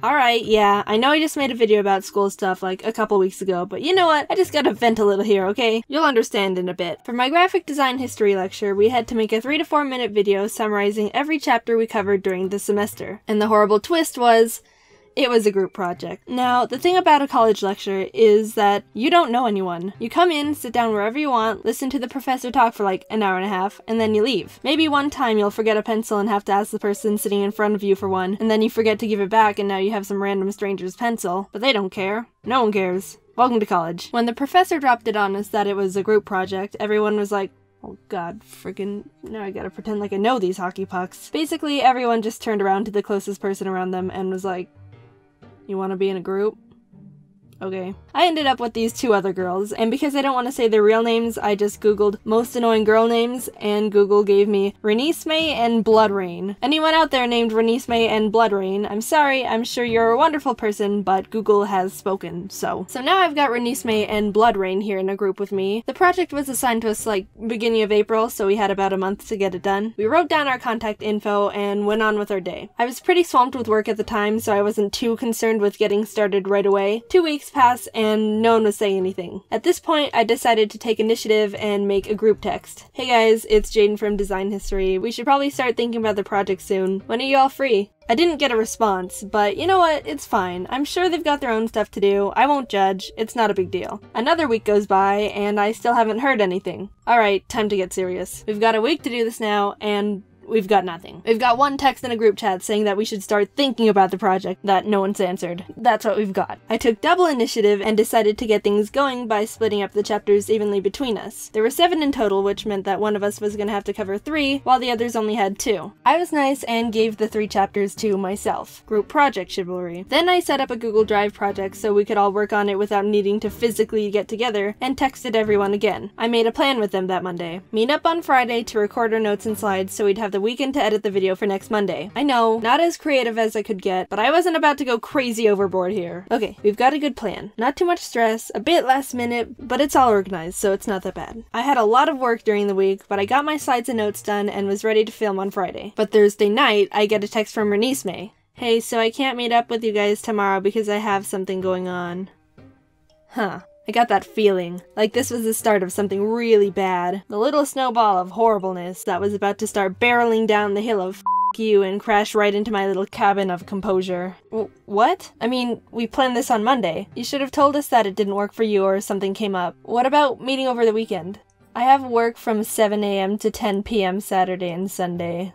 Alright, yeah, I know I just made a video about school stuff like a couple weeks ago, but you know what? I just gotta vent a little here, okay? You'll understand in a bit. For my graphic design history lecture, we had to make a 3 to 4 minute video summarizing every chapter we covered during the semester. And the horrible twist was, it was a group project. Now, the thing about a college lecture is that you don't know anyone. You come in, sit down wherever you want, listen to the professor talk for like an hour and a half, and then you leave. Maybe one time you'll forget a pencil and have to ask the person sitting in front of you for one, and then you forget to give it back and now you have some random stranger's pencil. But they don't care. No one cares. Welcome to college. When the professor dropped it on us that it was a group project, everyone was like, oh god, friggin', now I gotta pretend like I know these hockey pucks. Basically, everyone just turned around to the closest person around them and was like, you wanna be in a group? Okay. I ended up with these 2 other girls, and because I don't want to say their real names, I just googled most annoying girl names, and Google gave me Renesmee and Bloodrain. Anyone out there named Renesmee and Bloodrain, I'm sorry, I'm sure you're a wonderful person, but Google has spoken, so. So now I've got Renesmee and Bloodrain here in a group with me. The project was assigned to us like beginning of April, so we had about a month to get it done. We wrote down our contact info and went on with our day. I was pretty swamped with work at the time, so I wasn't too concerned with getting started right away. 2 weeks passed and no one was saying anything. At this point, I decided to take initiative and make a group text. Hey guys, it's Jaden from Design History. We should probably start thinking about the project soon. When are you all free? I didn't get a response, but you know what? It's fine. I'm sure they've got their own stuff to do. I won't judge. It's not a big deal. Another week goes by, and I still haven't heard anything. Alright, time to get serious. We've got a week to do this now, and we've got nothing. We've got one text in a group chat saying that we should start thinking about the project that no one's answered. That's what we've got. I took double initiative and decided to get things going by splitting up the chapters evenly between us. There were 7 in total, which meant that one of us was gonna have to cover 3, while the others only had 2. I was nice and gave the 3 chapters to myself. Group project chivalry. Then I set up a Google Drive project so we could all work on it without needing to physically get together, and texted everyone again. I made a plan with them that Monday. Meet up on Friday to record our notes and slides so we'd have the weekend to edit the video for next Monday. I know, not as creative as I could get, but I wasn't about to go crazy overboard here. Okay, we've got a good plan. Not too much stress, a bit last minute, but it's all organized, so it's not that bad. I had a lot of work during the week, but I got my slides and notes done and was ready to film on Friday. But Thursday night, I get a text from Renesmee. Hey, so I can't meet up with you guys tomorrow because I have something going on. Huh. I got that feeling, like this was the start of something really bad. The little snowball of horribleness that was about to start barreling down the hill of f*** you and crash right into my little cabin of composure. What? I mean, we planned this on Monday. You should have told us that it didn't work for you or something came up. What about meeting over the weekend? I have work from 7 a.m. to 10 p.m. Saturday and Sunday.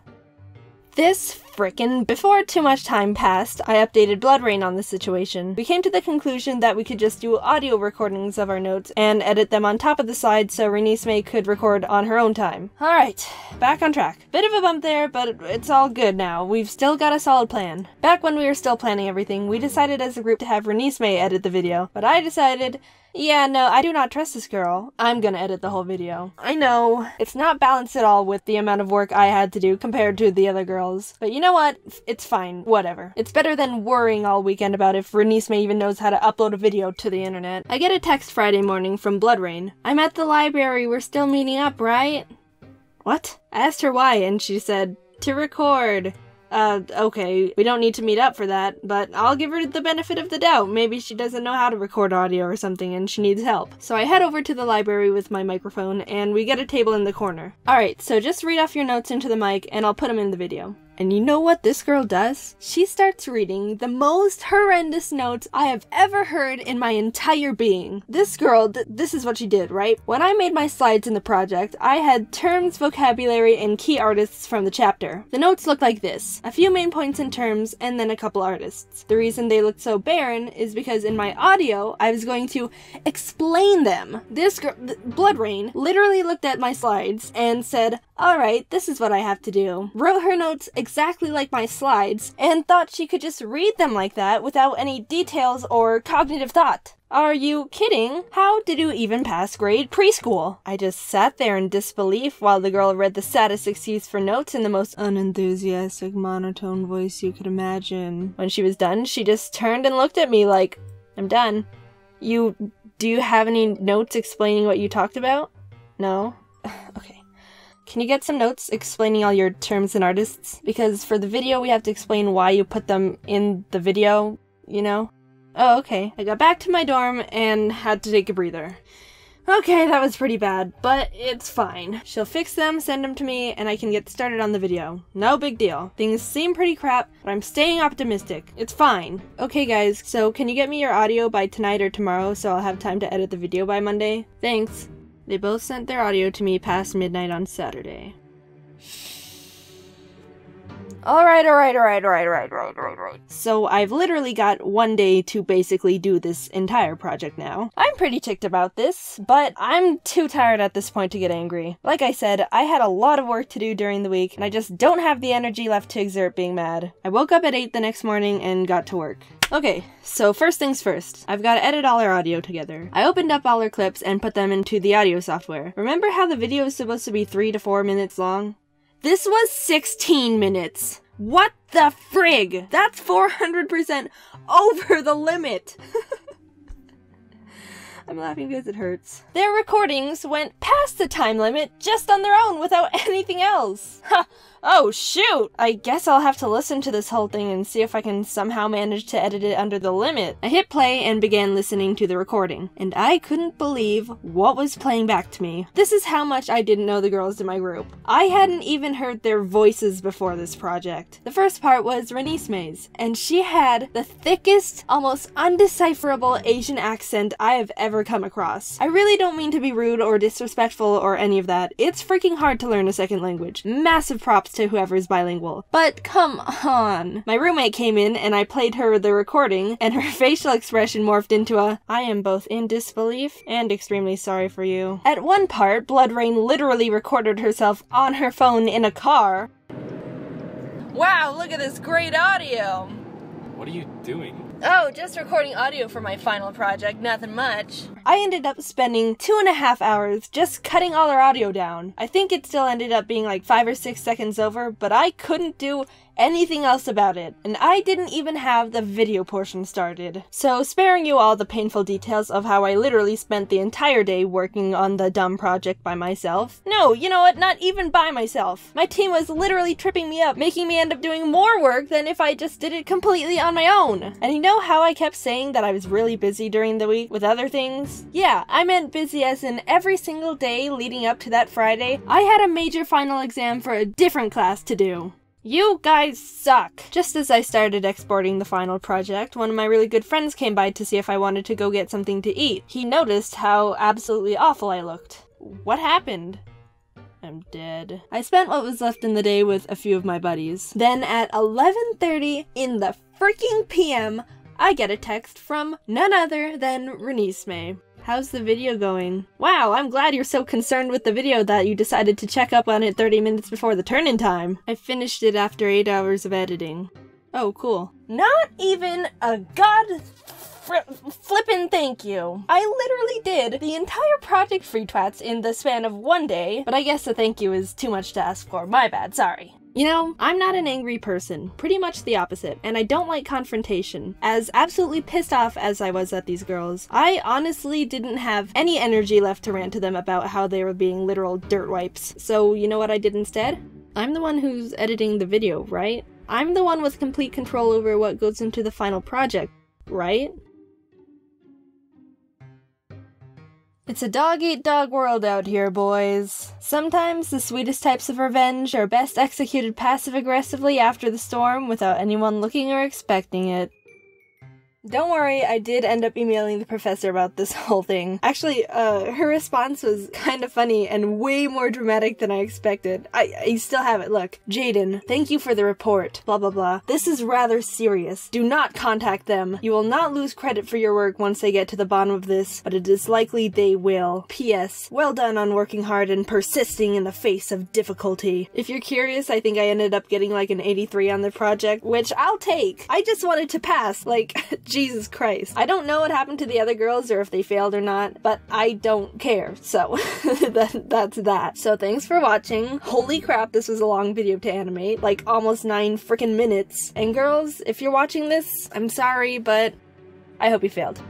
Before too much time passed, I updated Bloodrain on the situation. We came to the conclusion that we could just do audio recordings of our notes and edit them on top of the slides so Renesmee could record on her own time. Alright, back on track. Bit of a bump there, but it's all good now. We've still got a solid plan. Back when we were still planning everything, we decided as a group to have Renesmee edit the video, but I decided, yeah, no, I do not trust this girl. I'm gonna edit the whole video. I know, it's not balanced at all with the amount of work I had to do compared to the other girls. But you know what? It's fine. Whatever. It's better than worrying all weekend about if Renesmee even knows how to upload a video to the internet. I get a text Friday morning from Bloodrain. I'm at the library. We're still meeting up, right? What? I asked her why, and she said, to record. Okay, we don't need to meet up for that, but I'll give her the benefit of the doubt. Maybe she doesn't know how to record audio or something and she needs help. So I head over to the library with my microphone and we get a table in the corner. Alright, so just read off your notes into the mic and I'll put them in the video. And you know what this girl does? She starts reading the most horrendous notes I have ever heard in my entire being. This girl, this is what she did, right? When I made my slides in the project, I had terms, vocabulary, and key artists from the chapter. The notes looked like this. A few main points and terms, and then a couple artists. The reason they looked so barren is because in my audio, I was going to explain them. This girl, Bloodrain, literally looked at my slides and said, alright, this is what I have to do. Wrote her notes exactly like my slides, and thought she could just read them like that without any details or cognitive thought. Are you kidding? How did you even pass grade preschool? I just sat there in disbelief while the girl read the saddest excuse for notes in the most unenthusiastic monotone voice you could imagine. When she was done, she just turned and looked at me like, I'm done. Do you have any notes explaining what you talked about? No? Okay. Can you get some notes explaining all your terms and artists? Because for the video, we have to explain why you put them in the video, you know? Oh, okay. I got back to my dorm and had to take a breather. Okay, that was pretty bad, but it's fine. She'll fix them, send them to me, and I can get started on the video. No big deal. Things seem pretty crap, but I'm staying optimistic. It's fine. Okay guys, so can you get me your audio by tonight or tomorrow so I'll have time to edit the video by Monday? Thanks. They both sent their audio to me past midnight on Saturday. Alright. So I've literally got one day to basically do this entire project now. I'm pretty ticked about this, but I'm too tired at this point to get angry. Like I said, I had a lot of work to do during the week, and I just don't have the energy left to exert being mad. I woke up at 8 the next morning and got to work. Okay, so first things first. I've got to edit all our audio together. I opened up all our clips and put them into the audio software. Remember how the video is supposed to be 3 to 4 minutes long? This was 16 minutes! What the frig? That's 400% over the limit! I'm laughing because it hurts. Their recordings went past the time limit just on their own without anything else! Ha! Oh shoot! I guess I'll have to listen to this whole thing and see if I can somehow manage to edit it under the limit. I hit play and began listening to the recording, and I couldn't believe what was playing back to me. This is how much I didn't know the girls in my group. I hadn't even heard their voices before this project. The first part was Renesmee's, and she had the thickest, almost undecipherable Asian accent I have ever come across. I really don't mean to be rude or disrespectful or any of that. It's freaking hard to learn a second language. Massive props to whoever's bilingual. But come on. My roommate came in and I played her the recording, and her facial expression morphed into a, I am both in disbelief and extremely sorry for you. At one part, Blood Rain literally recorded herself on her phone in a car. Wow, look at this great audio! What are you doing? Oh, just recording audio for my final project, nothing much. I ended up spending 2.5 hours just cutting all our audio down. I think it still ended up being like 5 or 6 seconds over, but I couldn't do anything else about it, and I didn't even have the video portion started. So sparing you all the painful details of how I literally spent the entire day working on the dumb project by myself. No, you know what, not even by myself. My team was literally tripping me up, making me end up doing more work than if I just did it completely on my own. And you know how I kept saying that I was really busy during the week with other things? Yeah, I meant busy as in every single day leading up to that Friday, I had a major final exam for a different class to do. You guys suck! Just as I started exporting the final project, one of my really good friends came by to see if I wanted to go get something to eat. He noticed how absolutely awful I looked. What happened? I'm dead. I spent what was left in the day with a few of my buddies. Then at 11:30 in the freaking PM, I get a text from none other than Renesmee. How's the video going? Wow, I'm glad you're so concerned with the video that you decided to check up on it 30 minutes before the turn-in time. I finished it after 8 hours of editing. Oh, cool. Not even a flippin' thank you. I literally did the entire Project Free Twats in the span of one day, but I guess a thank you is too much to ask for. My bad, sorry. You know, I'm not an angry person, pretty much the opposite, and I don't like confrontation. As absolutely pissed off as I was at these girls, I honestly didn't have any energy left to rant to them about how they were being literal dirt wipes. So you know what I did instead? I'm the one who's editing the video, right? I'm the one with complete control over what goes into the final project, right? It's a dog-eat-dog world out here, boys. Sometimes the sweetest types of revenge are best executed passive-aggressively after the storm without anyone looking or expecting it. Don't worry, I did end up emailing the professor about this whole thing. Actually, her response was kind of funny and way more dramatic than I expected. I still have it, look. Jaden, thank you for the report, blah blah blah. This is rather serious. Do not contact them. You will not lose credit for your work once they get to the bottom of this, but it is likely they will. P.S. Well done on working hard and persisting in the face of difficulty. If you're curious, I think I ended up getting like an 83 on the project, which I'll take. I just wanted to pass, like, Jesus Christ. I don't know what happened to the other girls or if they failed or not, but I don't care, so that's that. So thanks for watching. Holy crap, this was a long video to animate, like almost 9 freaking minutes. And girls, if you're watching this, I'm sorry, but I hope you failed.